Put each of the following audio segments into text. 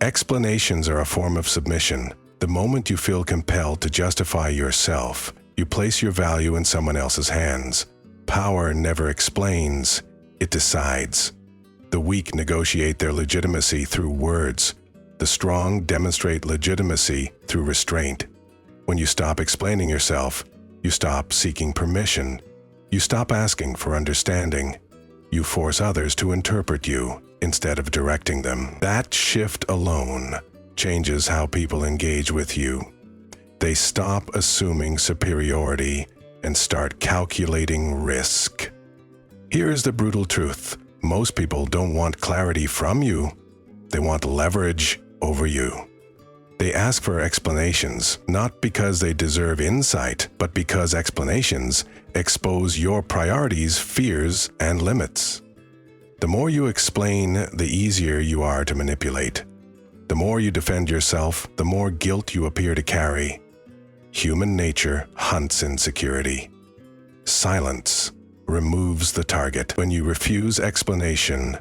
Explanations are a form of submission. The moment you feel compelled to justify yourself, you place your value in someone else's hands. Power never explains, it decides. The weak negotiate their legitimacy through words. The strong demonstrate legitimacy through restraint. When you stop explaining yourself, you stop seeking permission. You stop asking for understanding. You force others to interpret you instead of directing them. That shift alone changes how people engage with you. They stop assuming superiority and start calculating risk. Here is the brutal truth. Most people don't want clarity from you. They want leverage over you. They ask for explanations, not because they deserve insight, but because explanations expose your priorities, fears, and limits. The more you explain, the easier you are to manipulate. The more you defend yourself, the more guilt you appear to carry. Human nature hunts insecurity. Silence removes the target. When you refuse explanation,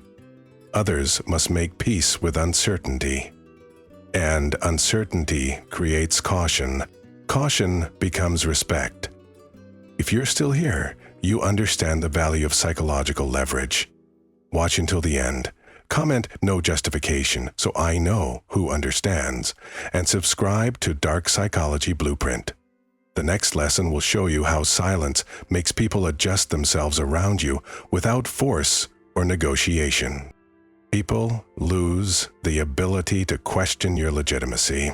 others must make peace with uncertainty. And uncertainty creates caution. Caution becomes respect. If you're still here, you understand the value of psychological leverage. Watch until the end. Comment "no justification" so I know who understands. And subscribe to Dark Psychology Blueprint. The next lesson will show you how silence makes people adjust themselves around you without force or negotiation. People lose the ability to question your legitimacy.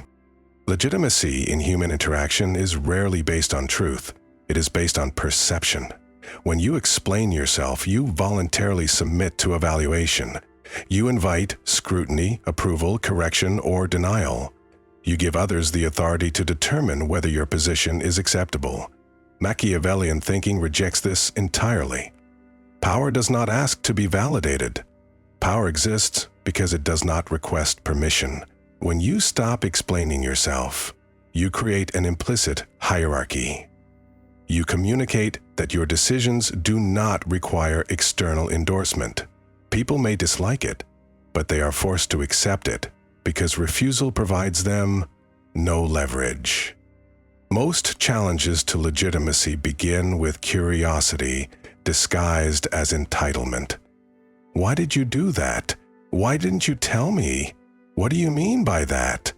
Legitimacy in human interaction is rarely based on truth. It is based on perception. When you explain yourself, you voluntarily submit to evaluation. You invite scrutiny, approval, correction, or denial. You give others the authority to determine whether your position is acceptable. Machiavellian thinking rejects this entirely. Power does not ask to be validated. Power exists because it does not request permission. When you stop explaining yourself, you create an implicit hierarchy. You communicate that your decisions do not require external endorsement. People may dislike it, but they are forced to accept it because refusal provides them no leverage. Most challenges to legitimacy begin with curiosity disguised as entitlement. Why did you do that? Why didn't you tell me? What do you mean by that?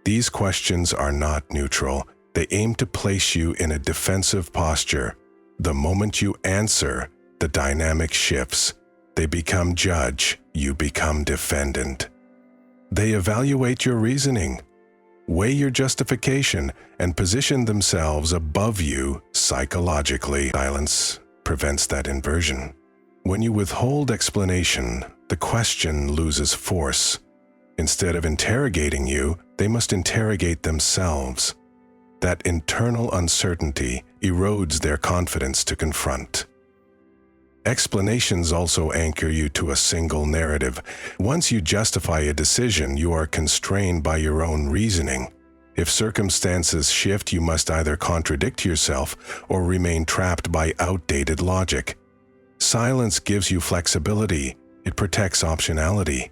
These questions are not neutral. They aim to place you in a defensive posture. The moment you answer, the dynamic shifts. They become judge, you become defendant. They evaluate your reasoning, weigh your justification, and position themselves above you psychologically. Silence prevents that inversion. When you withhold explanation, the question loses force. Instead of interrogating you, they must interrogate themselves. That internal uncertainty erodes their confidence to confront. Explanations also anchor you to a single narrative. Once you justify a decision, you are constrained by your own reasoning. If circumstances shift, you must either contradict yourself or remain trapped by outdated logic. Silence gives you flexibility. It protects optionality.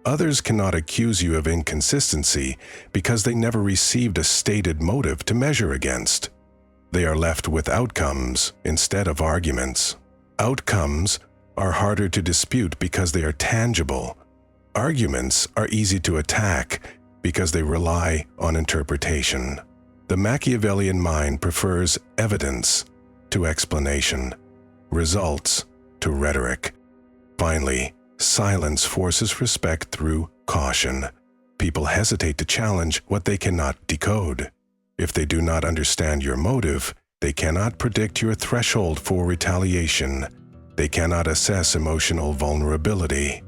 Others cannot accuse you of inconsistency because they never received a stated motive to measure against. They are left with outcomes instead of arguments. Outcomes are harder to dispute because they are tangible. Arguments are easy to attack because they rely on interpretation. The Machiavellian mind prefers evidence to explanation, results to rhetoric. Finally, silence forces respect through caution. People hesitate to challenge what they cannot decode. If they do not understand your motive, they cannot predict your threshold for retaliation. They cannot assess emotional vulnerability.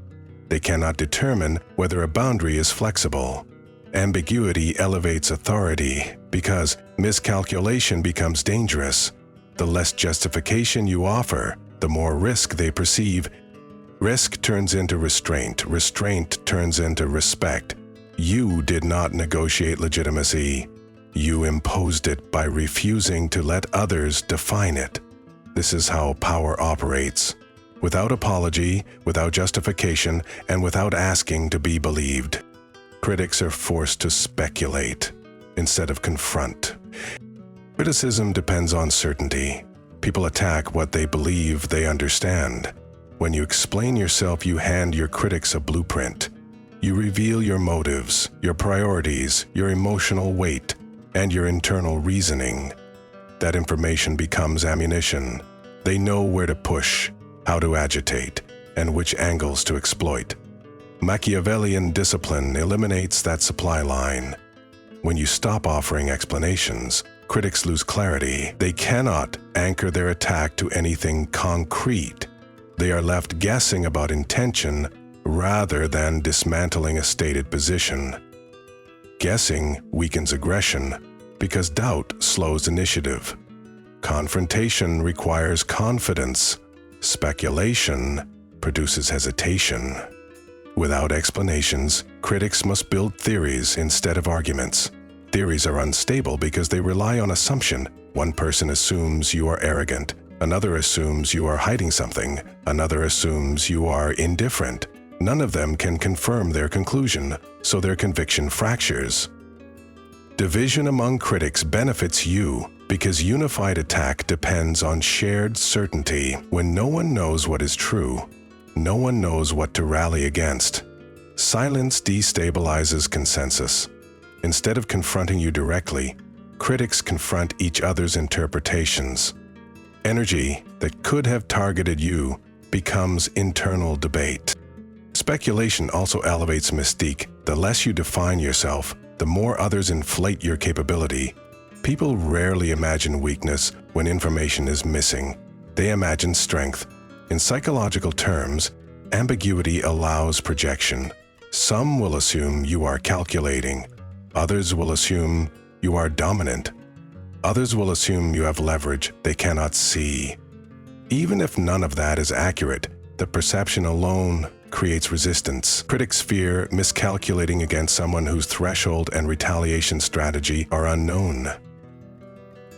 They cannot determine whether a boundary is flexible. Ambiguity elevates authority because miscalculation becomes dangerous. The less justification you offer, the more risk they perceive. Risk turns into restraint. Restraint turns into respect. You did not negotiate legitimacy. You imposed it by refusing to let others define it. This is how power operates. Without apology, without justification, and without asking to be believed. Critics are forced to speculate instead of confront. Criticism depends on certainty. People attack what they believe they understand. When you explain yourself, you hand your critics a blueprint. You reveal your motives, your priorities, your emotional weight, and your internal reasoning. That information becomes ammunition. They know where to push, how to agitate, and which angles to exploit. Machiavellian discipline eliminates that supply line. When you stop offering explanations, critics lose clarity. They cannot anchor their attack to anything concrete. They are left guessing about intention rather than dismantling a stated position. Guessing weakens aggression because doubt slows initiative. Confrontation requires confidence. Speculation produces hesitation. Without explanations, critics must build theories instead of arguments. Theories are unstable because they rely on assumption. One person assumes you are arrogant. Another assumes you are hiding something. Another assumes you are indifferent. None of them can confirm their conclusion, so their conviction fractures. Division among critics benefits you because unified attack depends on shared certainty. When no one knows what is true, no one knows what to rally against. Silence destabilizes consensus. Instead of confronting you directly, critics confront each other's interpretations. Energy that could have targeted you becomes internal debate. Speculation also elevates mystique. The less you define yourself, the more others inflate your capability. People rarely imagine weakness when information is missing. They imagine strength. In psychological terms, ambiguity allows projection. Some will assume you are calculating. Others will assume you are dominant. Others will assume you have leverage they cannot see. Even if none of that is accurate, the perception alone creates resistance. Critics fear miscalculating against someone whose threshold and retaliation strategy are unknown.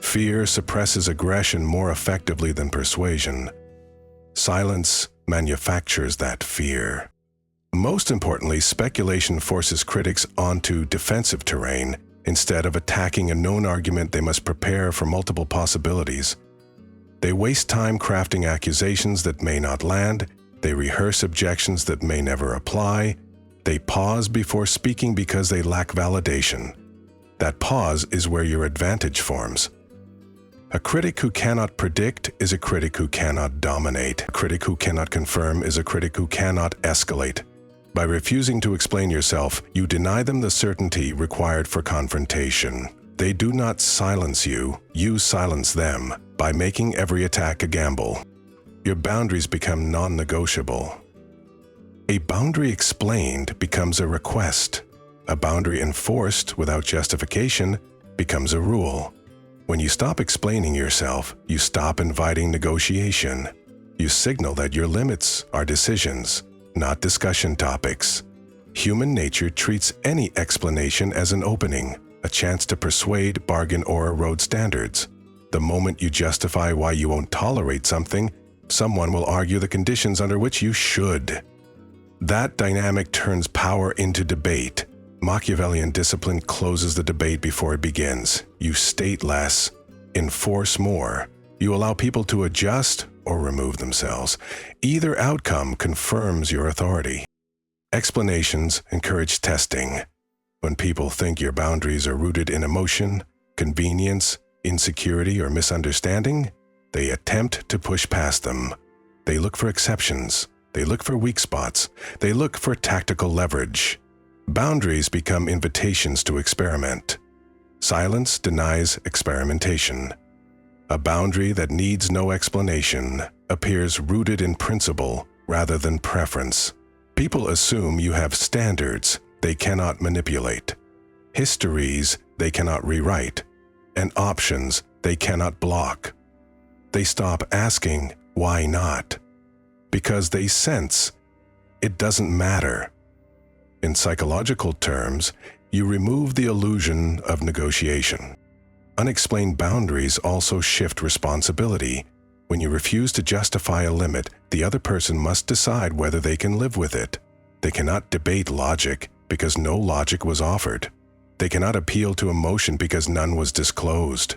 Fear suppresses aggression more effectively than persuasion. Silence manufactures that fear. Most importantly, speculation forces critics onto defensive terrain. Instead of attacking a known argument, they must prepare for multiple possibilities. They waste time crafting accusations that may not land. They rehearse objections that may never apply. They pause before speaking because they lack validation. That pause is where your advantage forms. A critic who cannot predict is a critic who cannot dominate. A critic who cannot confirm is a critic who cannot escalate. By refusing to explain yourself, you deny them the certainty required for confrontation. They do not silence you, you silence them by making every attack a gamble. Your boundaries become non-negotiable. A boundary explained becomes a request. A boundary enforced without justification becomes a rule. When you stop explaining yourself, you stop inviting negotiation. You signal that your limits are decisions, not discussion topics. Human nature treats any explanation as an opening, a chance to persuade, bargain, or erode standards. The moment you justify why you won't tolerate something, someone will argue the conditions under which you should. That dynamic turns power into debate. Machiavellian discipline closes the debate before it begins. You state less, enforce more. You allow people to adjust or remove themselves. Either outcome confirms your authority. Explanations encourage testing. When people think your boundaries are rooted in emotion, convenience, insecurity, or misunderstanding, they attempt to push past them. They look for exceptions. They look for weak spots. They look for tactical leverage. Boundaries become invitations to experiment. Silence denies experimentation. A boundary that needs no explanation appears rooted in principle rather than preference. People assume you have standards they cannot manipulate, histories they cannot rewrite, and options they cannot block. They stop asking, why not? Because they sense it doesn't matter. In psychological terms, you remove the illusion of negotiation. Unexplained boundaries also shift responsibility. When you refuse to justify a limit, the other person must decide whether they can live with it. They cannot debate logic. because no logic was offered. They cannot appeal to emotion because none was disclosed.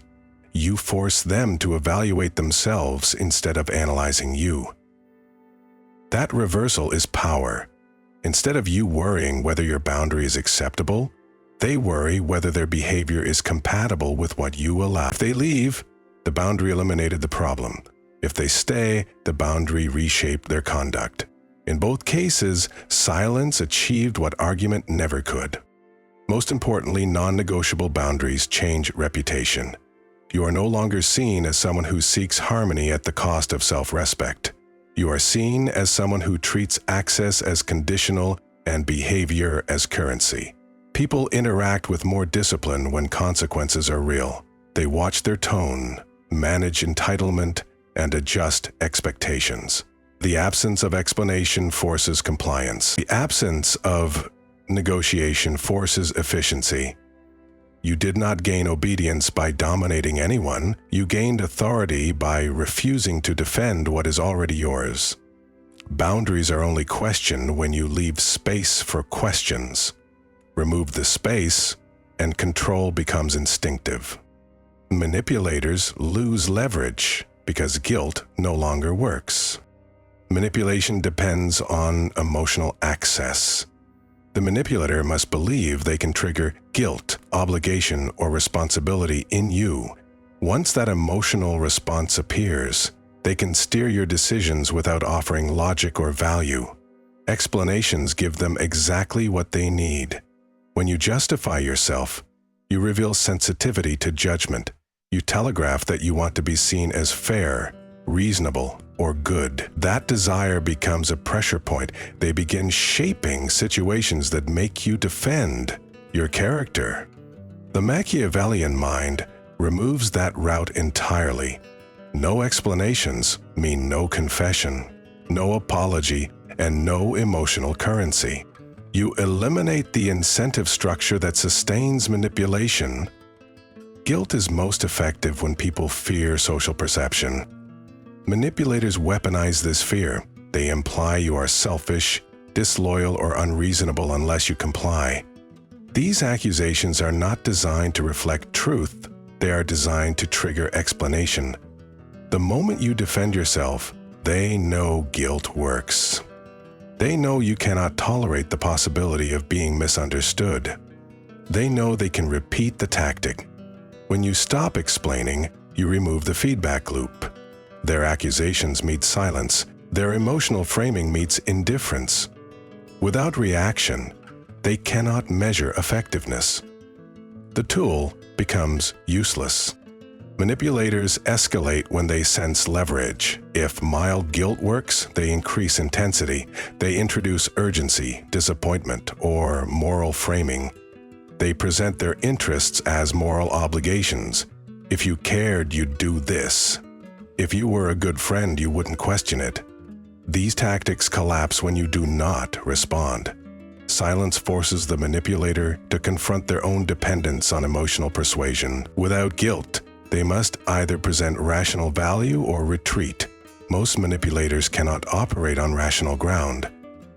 You force them to evaluate themselves instead of analyzing you. That reversal is power. Instead of you worrying whether your boundary is acceptable, they worry whether their behavior is compatible with what you allow. If they leave, the boundary eliminated the problem. If they stay, the boundary reshaped their conduct. In both cases, silence achieved what argument never could. Most importantly, non-negotiable boundaries change reputation. You are no longer seen as someone who seeks harmony at the cost of self-respect. You are seen as someone who treats access as conditional and behavior as currency. People interact with more discipline when consequences are real. They watch their tone, manage entitlement, and adjust expectations. The absence of explanation forces compliance. The absence of negotiation forces efficiency. You did not gain obedience by dominating anyone. You gained authority by refusing to defend what is already yours. Boundaries are only questioned when you leave space for questions. Remove the space, and control becomes instinctive. Manipulators lose leverage because guilt no longer works. Manipulation depends on emotional access. The manipulator must believe they can trigger guilt, obligation, or responsibility in you. Once that emotional response appears, they can steer your decisions without offering logic or value. Explanations give them exactly what they need. When you justify yourself, you reveal sensitivity to judgment. You telegraph that you want to be seen as fair, reasonable, or good. That desire becomes a pressure point. They begin shaping situations that make you defend your character. The Machiavellian mind removes that route entirely. No explanations mean no confession, no apology, and no emotional currency. You eliminate the incentive structure that sustains manipulation. Guilt is most effective when people fear social perception. Manipulators weaponize this fear. They imply you are selfish, disloyal, or unreasonable unless you comply. These accusations are not designed to reflect truth. They are designed to trigger explanation. The moment you defend yourself, they know guilt works. They know you cannot tolerate the possibility of being misunderstood. They know they can repeat the tactic. When you stop explaining, you remove the feedback loop. Their accusations meet silence. Their emotional framing meets indifference. Without reaction, they cannot measure effectiveness. The tool becomes useless. Manipulators escalate when they sense leverage. If mild guilt works, they increase intensity. They introduce urgency, disappointment, or moral framing. They present their interests as moral obligations. If you cared, you'd do this. If you were a good friend, you wouldn't question it. These tactics collapse when you do not respond. Silence forces the manipulator to confront their own dependence on emotional persuasion. Without guilt, they must either present rational value or retreat. Most manipulators cannot operate on rational ground.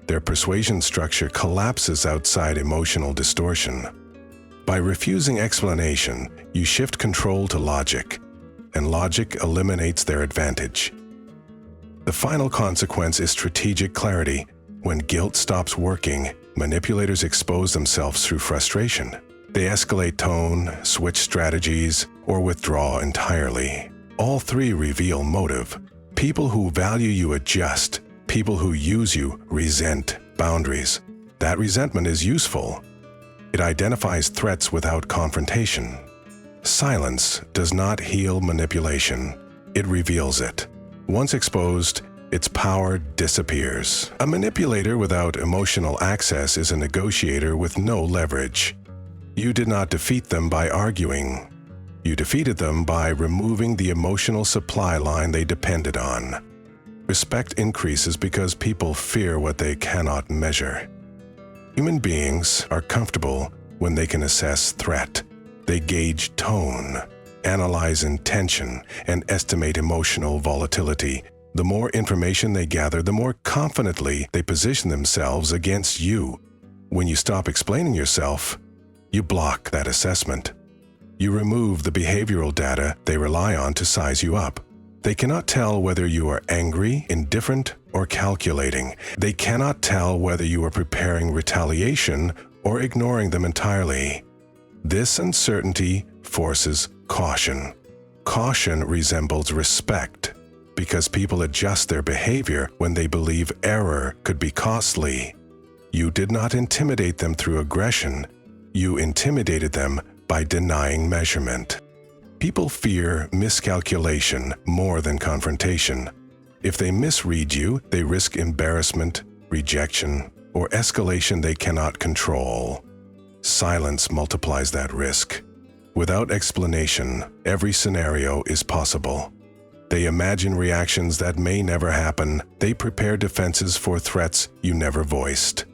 Their persuasion structure collapses outside emotional distortion. By refusing explanation, you shift control to logic, and logic eliminates their advantage. The final consequence is strategic clarity. When guilt stops working, manipulators expose themselves through frustration. They escalate tone, switch strategies, or withdraw entirely. All three reveal motive. People who value you adjust. People who use you resent boundaries. That resentment is useful. It identifies threats without confrontation. Silence does not heal manipulation. It reveals it. Once exposed, its power disappears. A manipulator without emotional access is a negotiator with no leverage. You did not defeat them by arguing. You defeated them by removing the emotional supply line they depended on. Respect increases because people fear what they cannot measure. Human beings are comfortable when they can assess threat. They gauge tone, analyze intention, and estimate emotional volatility. The more information they gather, the more confidently they position themselves against you. When you stop explaining yourself, you block that assessment. You remove the behavioral data they rely on to size you up. They cannot tell whether you are angry, indifferent, or calculating. They cannot tell whether you are preparing retaliation or ignoring them entirely. This uncertainty forces caution. Caution resembles respect because people adjust their behavior when they believe error could be costly. You did not intimidate them through aggression. You intimidated them by denying measurement. People fear miscalculation more than confrontation. If they misread you, they risk embarrassment, rejection, or escalation they cannot control. Silence multiplies that risk. Without explanation, every scenario is possible. They imagine reactions that may never happen. They prepare defenses for threats you never voiced.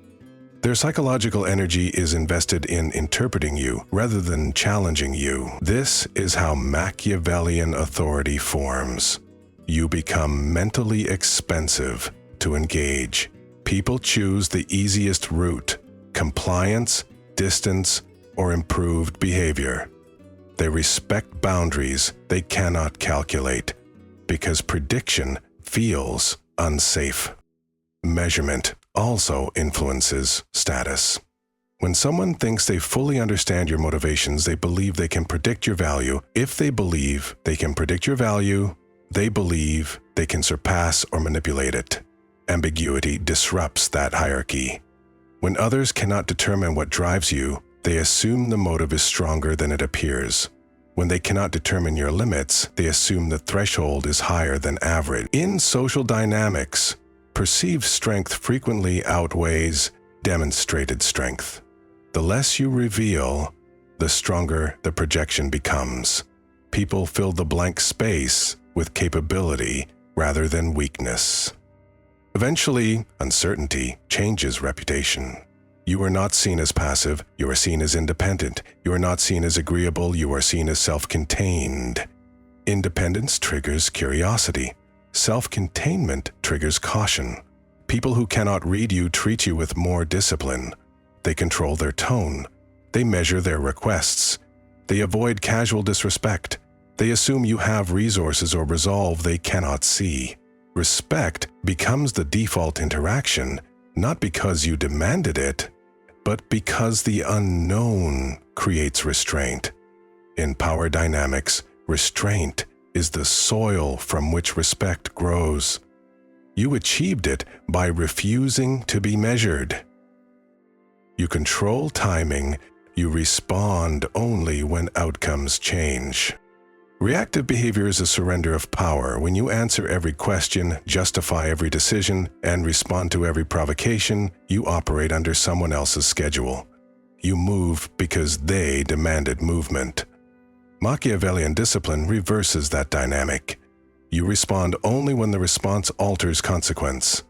Their psychological energy is invested in interpreting you rather than challenging you. This is how Machiavellian authority forms. You become mentally expensive to engage. People choose the easiest route: compliance, distance, or improved behavior. They respect boundaries they cannot calculate because prediction feels unsafe. Measurement also influences status. When someone thinks they fully understand your motivations, they believe they can predict your value. If they believe they can predict your value, they believe they can surpass or manipulate it. Ambiguity disrupts that hierarchy. When others cannot determine what drives you, they assume the motive is stronger than it appears. When they cannot determine your limits, they assume the threshold is higher than average. In social dynamics, perceived strength frequently outweighs demonstrated strength. The less you reveal, the stronger the projection becomes. People fill the blank space with capability rather than weakness. Eventually, uncertainty changes reputation. You are not seen as passive, you are seen as independent. You are not seen as agreeable, you are seen as self-contained. Independence triggers curiosity. Self-containment triggers caution. People who cannot read you treat you with more discipline. They control their tone. They measure their requests. They avoid casual disrespect. They assume you have resources or resolve they cannot see. Respect becomes the default interaction, not because you demanded it, but because the unknown creates restraint. In power dynamics, restraint is the soil from which respect grows. You achieved it by refusing to be measured. You control timing. You respond only when outcomes change. Reactive behavior is a surrender of power. When you answer every question, justify every decision, and respond to every provocation, you operate under someone else's schedule. You move because they demanded movement. Machiavellian discipline reverses that dynamic. You respond only when the response alters consequence.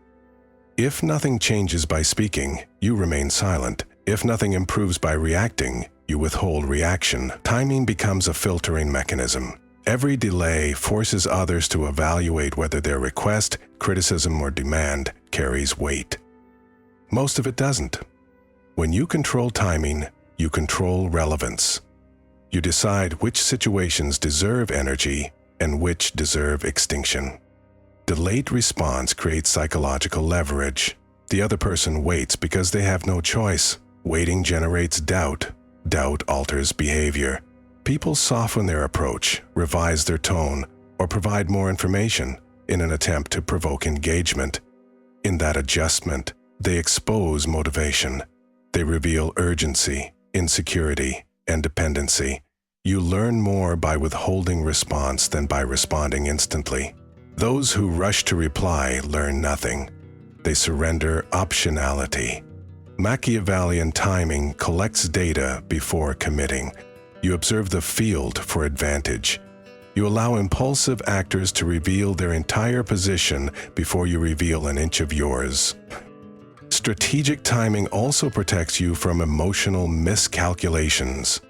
If nothing changes by speaking, you remain silent. If nothing improves by reacting, you withhold reaction. Timing becomes a filtering mechanism. Every delay forces others to evaluate whether their request, criticism, or demand carries weight. Most of it doesn't. When you control timing, you control relevance. You decide which situations deserve energy and which deserve extinction. Delayed response creates psychological leverage. The other person waits because they have no choice. Waiting generates doubt. Doubt alters behavior. People soften their approach, revise their tone, or provide more information in an attempt to provoke engagement. In that adjustment, they expose motivation. They reveal urgency, insecurity, and dependency. You learn more by withholding response than by responding instantly. Those who rush to reply learn nothing. They surrender optionality. Machiavellian timing collects data before committing. You observe the field for advantage. You allow impulsive actors to reveal their entire position before you reveal an inch of yours. Strategic timing also protects you from emotional miscalculations.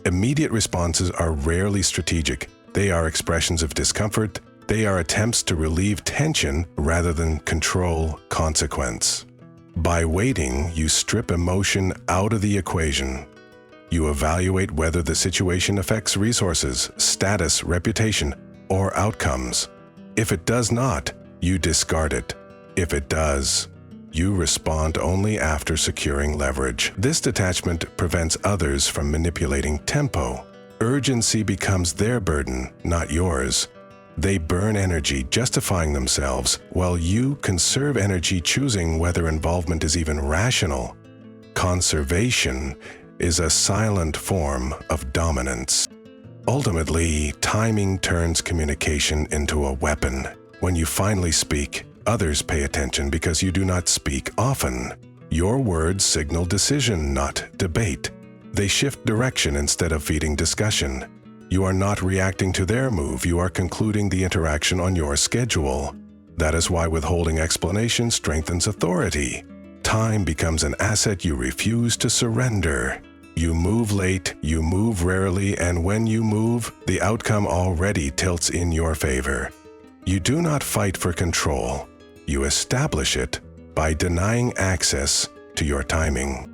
Immediate responses are rarely strategic. They are expressions of discomfort. They are attempts to relieve tension rather than control consequence. By waiting, you strip emotion out of the equation. You evaluate whether the situation affects resources, status, reputation, or outcomes. If it does not, you discard it. If it does, you respond only after securing leverage. This detachment prevents others from manipulating tempo. Urgency becomes their burden, not yours. They burn energy justifying themselves, while you conserve energy choosing whether involvement is even rational. Conservation is a silent form of dominance. Ultimately, timing turns communication into a weapon. When you finally speak, others pay attention because you do not speak often. Your words signal decision, not debate. They shift direction instead of feeding discussion. You are not reacting to their move, you are concluding the interaction on your schedule. That is why withholding explanation strengthens authority. Time becomes an asset you refuse to surrender. You move late, you move rarely, and when you move, the outcome already tilts in your favor. You do not fight for control. You establish it by denying access to your timing.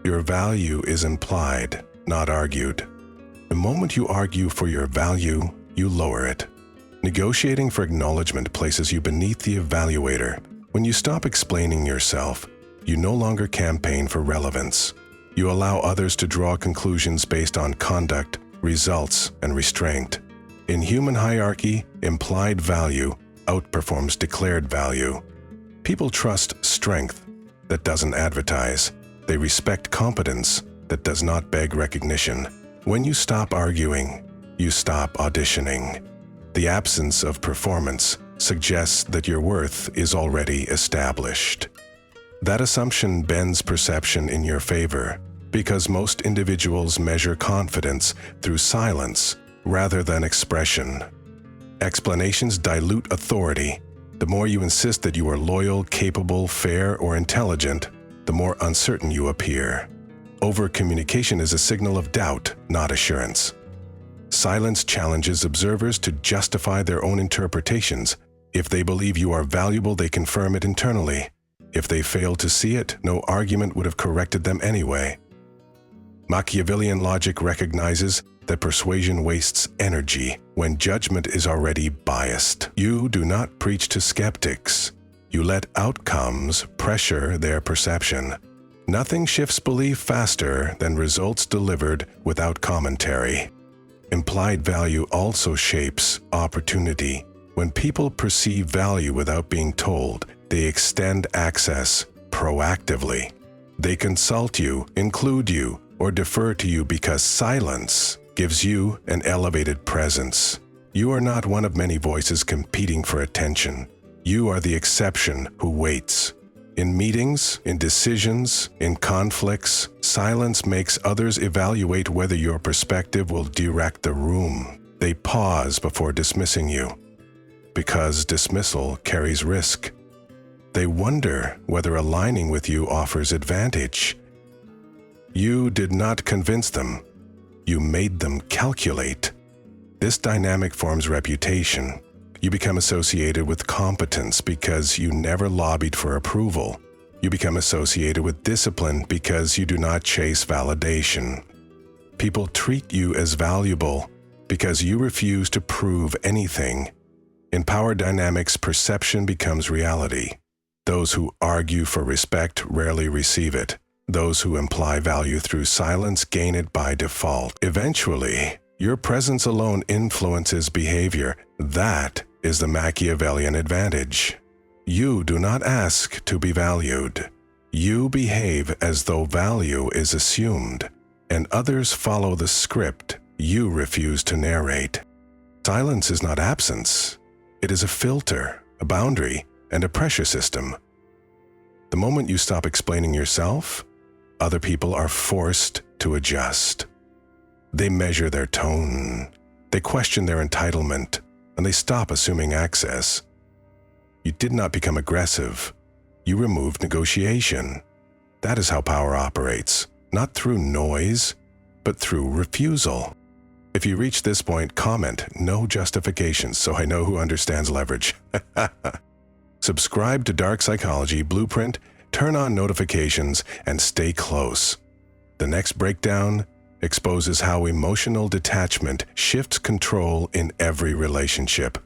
Your value is implied, not argued. The moment you argue for your value, you lower it. Negotiating for acknowledgement places you beneath the evaluator. When you stop explaining yourself, you no longer campaign for relevance. You allow others to draw conclusions based on conduct, results, and restraint. In human hierarchy, implied value outperforms declared value. People trust strength that doesn't advertise. They respect competence that does not beg recognition. When you stop arguing, you stop auditioning. The absence of performance suggests that your worth is already established. That assumption bends perception in your favor because most individuals measure confidence through silence rather than expression. Explanations dilute authority. The more you insist that you are loyal, capable, fair, or intelligent, the more uncertain you appear. Over-communication is a signal of doubt, not assurance. Silence challenges observers to justify their own interpretations. If they believe you are valuable, they confirm it internally. If they fail to see it, no argument would have corrected them anyway. Machiavellian logic recognizes that persuasion wastes energy when judgment is already biased. You do not preach to skeptics. You let outcomes pressure their perception. Nothing shifts belief faster than results delivered without commentary. Implied value also shapes opportunity. When people perceive value without being told, they extend access proactively. They consult you, include you, or defer to you because silence gives you an elevated presence. You are not one of many voices competing for attention. You are the exception who waits. In meetings, in decisions, in conflicts, silence makes others evaluate whether your perspective will direct the room. They pause before dismissing you, because dismissal carries risk. They wonder whether aligning with you offers advantage. You did not convince them. You made them calculate. This dynamic forms reputation. You become associated with competence because you never lobbied for approval. You become associated with discipline because you do not chase validation. People treat you as valuable because you refuse to prove anything. In power dynamics, perception becomes reality. Those who argue for respect rarely receive it. Those who imply value through silence gain it by default. Eventually, your presence alone influences behavior. That is the Machiavellian advantage. You do not ask to be valued. You behave as though value is assumed, and others follow the script you refuse to narrate. Silence is not absence. It is a filter, a boundary, and a pressure system. The moment you stop explaining yourself, other people are forced to adjust. They measure their tone, they question their entitlement, and they stop assuming access. You did not become aggressive. You removed negotiation. That is how power operates, not through noise, but through refusal. If you reach this point, comment, no justifications, so I know who understands leverage. Subscribe to Dark Psychology Blueprint Turn on notifications and stay close. The next breakdown exposes how emotional detachment shifts control in every relationship.